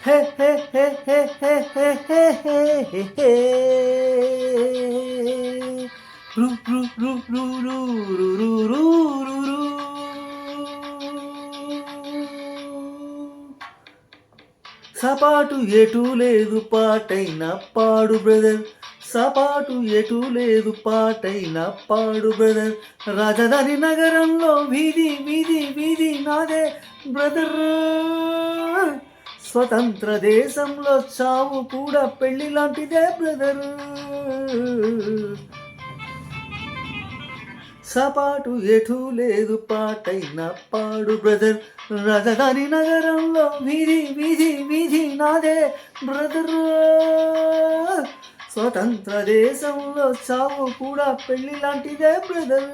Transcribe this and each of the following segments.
హే హే హే హే హే హే హే హే హే హే రు రు రు రు రు రు రు రు రు రు. సపాటు ఎటు లేదు పాటైన పాడు బ్రదర్, సపాటు ఎటు లేదు పాటైన పాడు బ్రదర్. రాజధాని నగరంలో వీధి వీధి వీధి నాదే బ్రదర్. స్వతంత్ర దేశంలో చావు కూడా పెళ్లి లాంటిదే బ్రదర్. సపాటు ఎటు లేదు పాటైన పాడు బ్రదర్. రాజధాని నగరంలో వీధి వీధి వీధి నాదే బ్రదర్. స్వతంత్ర దేశంలో చావు కూడా పెళ్లి లాంటిదే బ్రదర్.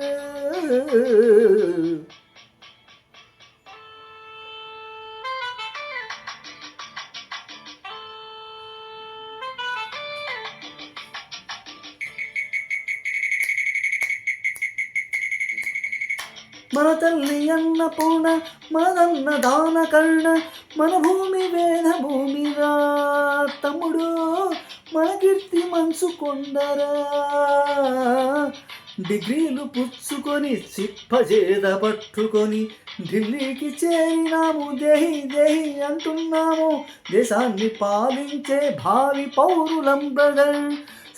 మన తల్లి అన్నపూర్ణ, మనదన్న దాన కర్ణ, మన భూమి వేద భూమిరా తమ్ముడు, మన కీర్తి మనసు కొండరా. డిగ్రీలు పుచ్చుకొని చిప్పజేద పట్టుకొని ఢిల్లీకి చేరినాము, దేహి దేహి అంటున్నాము. దేశాన్ని పాలించే భావి పౌరులం బ్రదర్.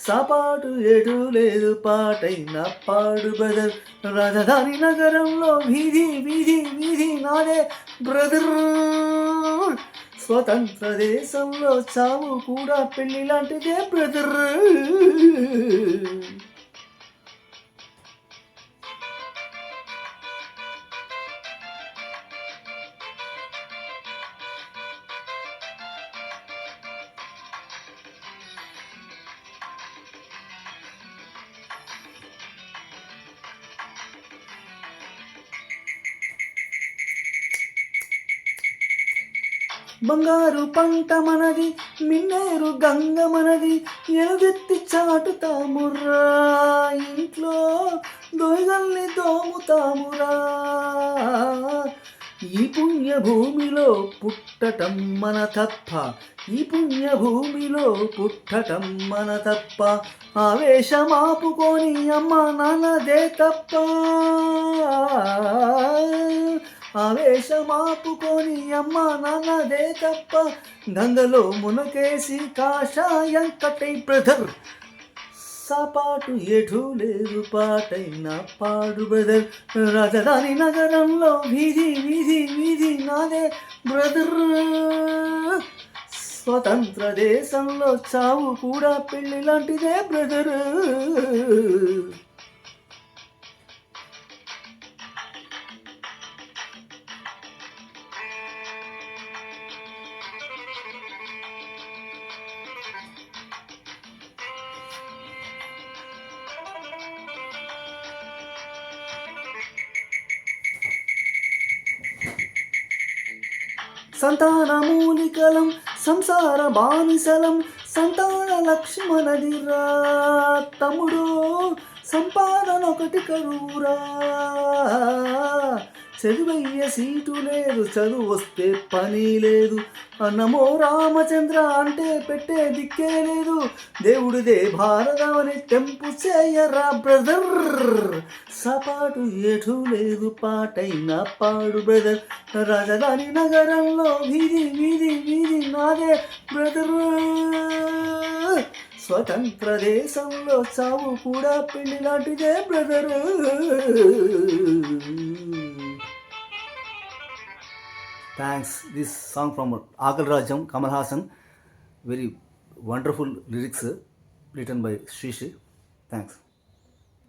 సపాటు ఎటు లేదు పాటైన పాడు బ్రదర్. రాజధాని నగరంలో వీధి వీధి వీధి నాదే బ్రదర్. స్వతంత్ర దేశంలో చావు కూడా పెళ్లి లాంటిదే బ్రదర్. బంగారు పంట మనది, మిన్నేరు గంగ మనది, ఎలుగెత్తి చాటుతామురా. ఇంట్లో దొంగల్ని దోముతామురా. ఈ పుణ్య భూమిలో పుట్టటం మన తప్ప, ఈ పుణ్య భూమిలో పుట్టటం మన తప్ప. ఆవేశమాపుకొని అమ్మ నాన్నదే తప్ప, ఆవేశమాపుకొని అమ్మ నాన్నదే తప్ప. గంగలో మునకేసి కాషాయం కట్టై బ్రదర్. సపాటు ఎటు లేదు పాటైన పాడు బ్రదర్. రాజధాని నగరంలో వీధి వీధి వీధి నాదే బ్రదర్. స్వతంత్ర దేశంలో చావు కూడా పెళ్లి లాంటిదే బ్రదర్. సంతాన మూలికలం సంసార బానిసలం, సంతాన లక్ష్మణదిరా తమ్ముడు. సంపాదన ఒకటి కరువురా. చదువయ్యే సీటు లేదు, చదువు వస్తే పని లేదు. నమో రామచంద్ర అంటే పెట్టే దిక్కే లేదు. దేవుడిదే భారతమని తెంపు చేయరా బ్రదర్. సపాటు ఎటు లేదు పాటైన పాడు బ్రదర్. రాజధాని నగరంలో వీధి వీధి వీధి నాదే బ్రదర్. స్వతంత్ర దేశంలో చావు కూడా పెళ్లి లాంటిదే brother. Thanks. This song from Akal Rajam, Kamal Hassan. Very wonderful lyrics written by Shrishi. Thanks.